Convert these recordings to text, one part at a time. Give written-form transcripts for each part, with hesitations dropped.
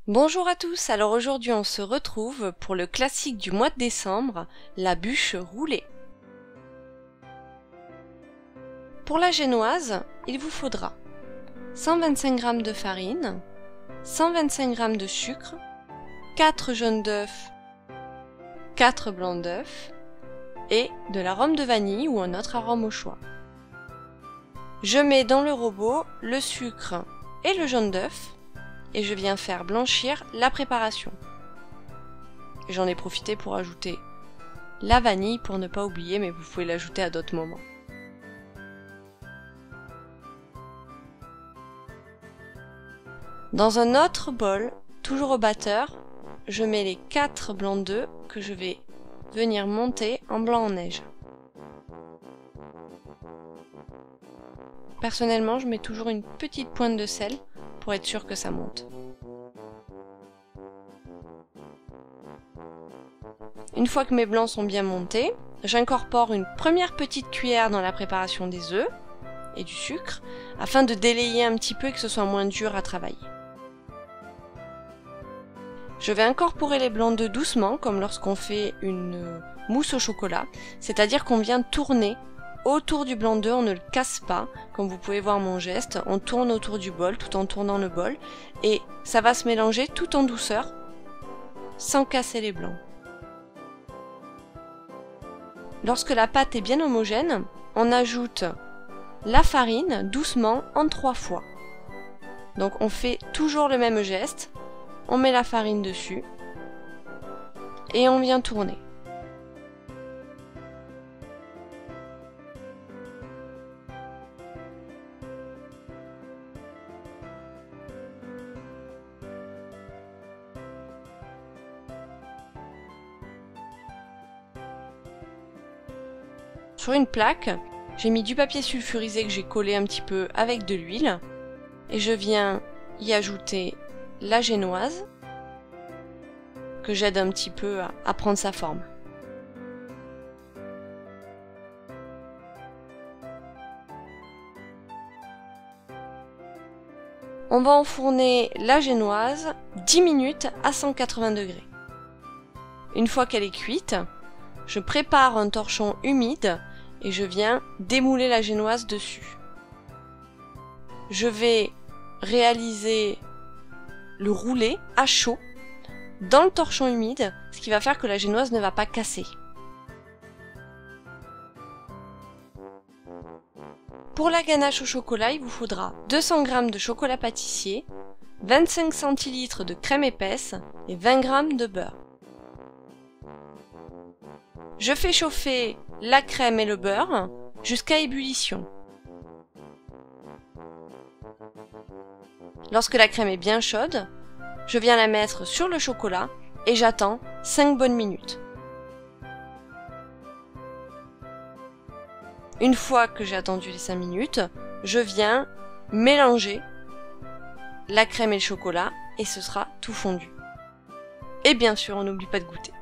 Bonjour à tous, alors aujourd'hui on se retrouve pour le classique du mois de décembre, la bûche roulée. Pour la génoise, il vous faudra 125 g de farine, 125 g de sucre, 4 jaunes d'œufs, 4 blancs d'œufs et de l'arôme de vanille ou un autre arôme au choix. Je mets dans le robot le sucre et le jaune d'œuf et je viens faire blanchir la préparation. J'en ai profité pour ajouter la vanille pour ne pas oublier, mais vous pouvez l'ajouter à d'autres moments. Dans un autre bol, toujours au batteur, je mets les 4 blancs d'œufs que je vais venir monter en blanc en neige. Personnellement, je mets toujours une petite pointe de sel pour être sûr que ça monte. Une fois que mes blancs sont bien montés, j'incorpore une première petite cuillère dans la préparation des œufs et du sucre afin de délayer un petit peu et que ce soit moins dur à travailler. Je vais incorporer les blancs d'œufs doucement comme lorsqu'on fait une mousse au chocolat, c'est-à-dire qu'on vient tourner autour du blanc d'œuf, on ne le casse pas, comme vous pouvez voir mon geste, on tourne autour du bol tout en tournant le bol et ça va se mélanger tout en douceur sans casser les blancs. Lorsque la pâte est bien homogène, on ajoute la farine doucement en 3 fois. Donc on fait toujours le même geste, on met la farine dessus et on vient tourner. Sur une plaque, j'ai mis du papier sulfurisé que j'ai collé un petit peu avec de l'huile et je viens y ajouter la génoise que j'aide un petit peu à prendre sa forme. On va enfourner la génoise 10 minutes à 180 degrés. Une fois qu'elle est cuite, je prépare un torchon humide et je viens démouler la génoise dessus. Je vais réaliser le roulé à chaud dans le torchon humide, ce qui va faire que la génoise ne va pas casser. Pour la ganache au chocolat, il vous faudra 200 g de chocolat pâtissier, 25 centilitres de crème épaisse et 20 g de beurre. Je fais chauffer la crème et le beurre jusqu'à ébullition. Lorsque la crème est bien chaude, je viens la mettre sur le chocolat et j'attends 5 bonnes minutes. Une fois que j'ai attendu les 5 minutes, je viens mélanger la crème et le chocolat et ce sera tout fondu. Et bien sûr, on n'oublie pas de goûter.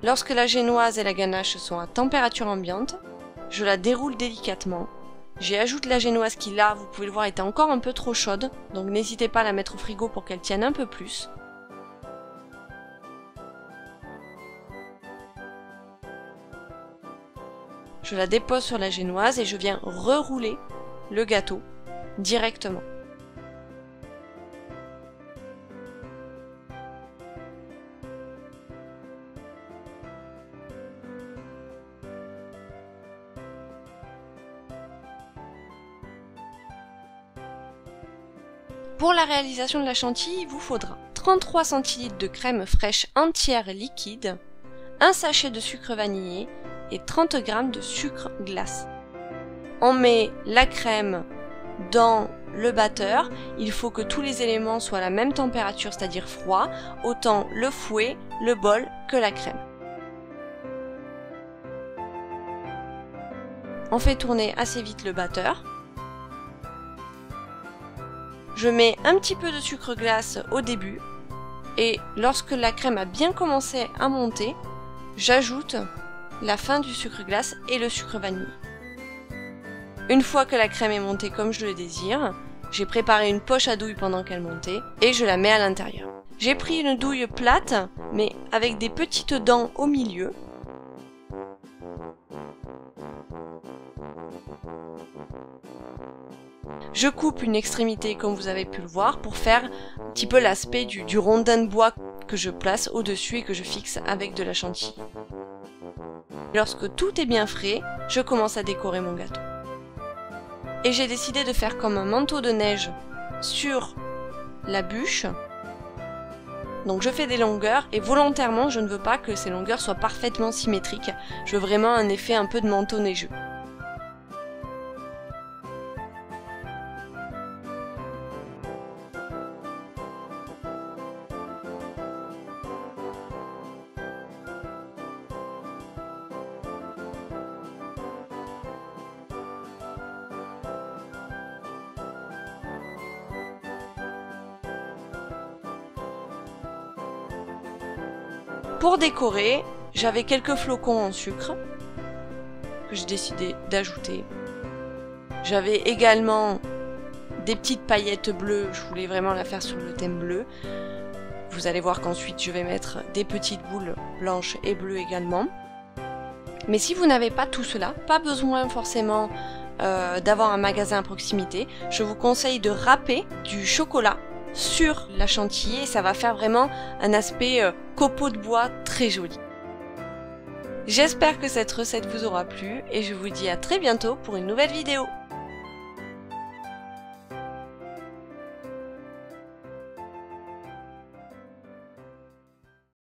Lorsque la génoise et la ganache sont à température ambiante, je la déroule délicatement. J'y ajoute la génoise qui là, vous pouvez le voir, était encore un peu trop chaude, donc n'hésitez pas à la mettre au frigo pour qu'elle tienne un peu plus. Je la dépose sur la génoise et je viens rerouler le gâteau directement. Pour la réalisation de la chantilly, il vous faudra 33 centilitres de crème fraîche entière liquide, un sachet de sucre vanillé et 30 g de sucre glace. On met la crème dans le batteur, il faut que tous les éléments soient à la même température, c'est-à-dire froid, autant le fouet, le bol que la crème. On fait tourner assez vite le batteur. Je mets un petit peu de sucre glace au début et lorsque la crème a bien commencé à monter, j'ajoute la fin du sucre glace et le sucre vanille. Une fois que la crème est montée comme je le désire, J'ai préparé une poche à douille pendant qu'elle montait et je la mets à l'intérieur. J'ai pris une douille plate, mais avec des petites dents au milieu. Je coupe une extrémité comme vous avez pu le voir pour faire un petit peu l'aspect du rondin de bois que je place au-dessus et que je fixe avec de la chantilly. Lorsque tout est bien frais, je commence à décorer mon gâteau. Et j'ai décidé de faire comme un manteau de neige sur la bûche. Donc je fais des longueurs et volontairement je ne veux pas que ces longueurs soient parfaitement symétriques. Je veux vraiment un effet un peu de manteau neigeux. Pour décorer, j'avais quelques flocons en sucre que j'ai décidé d'ajouter. J'avais également des petites paillettes bleues, je voulais vraiment la faire sur le thème bleu. Vous allez voir qu'ensuite je vais mettre des petites boules blanches et bleues également. Mais si vous n'avez pas tout cela, pas besoin forcément d'avoir un magasin à proximité, je vous conseille de râper du chocolat sur la chantilly et ça va faire vraiment un aspect copeaux de bois très joli. J'espère que cette recette vous aura plu et je vous dis à très bientôt pour une nouvelle vidéo.